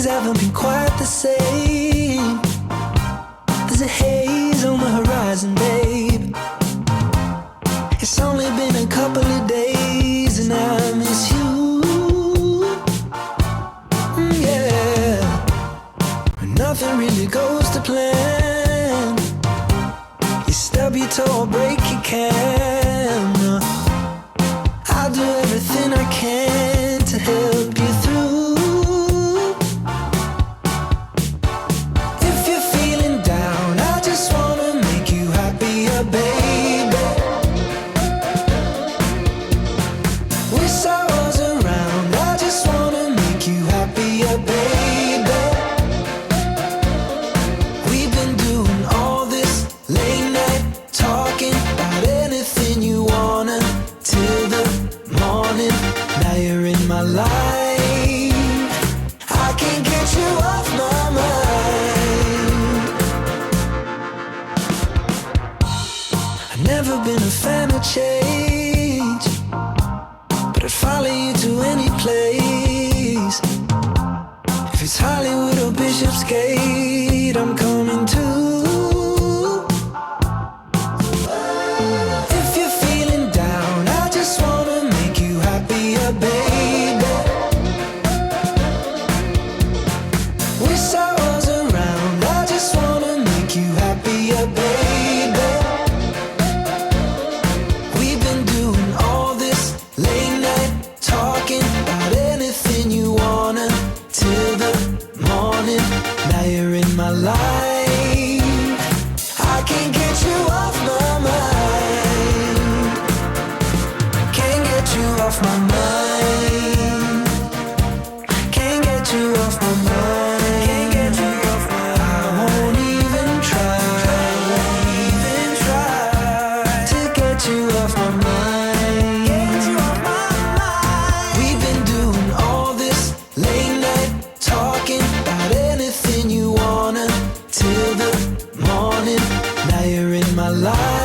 haven't been quite the same. There's a haze on the horizon, babe. It's only been a couple of days and I miss you. Yeah, when nothing really goes to plan, you stub your toe or break your can. I'll do everything I can to help you through. If you're feeling down, I just wanna make you happier, baby. Wish I was around, I just wanna make you happier, baby. We've been doing all this late night talking about anything you wanna till the morning. Now you're in my life, I can't get you off my mind. I've never been a fan of change, but I'd follow you to any place. If it's Hollywood or Bishopsgate, I'm coming too. If you're feeling down, I just wanna make you happier, baby. Wish I was around, I just wanna make you happier, baby. We've been doing all this late night talking about anything you wanna till the morning. Now you're in my life, I can't get you off my mind. Can't get you off my mind. Can't get you off my mind. Can't get you off my mind. I won't even try. Even try to get you off my mind. Get you off my mind. We've been doing all this late night talking about anything you wanna till the morning. Now you're in my life.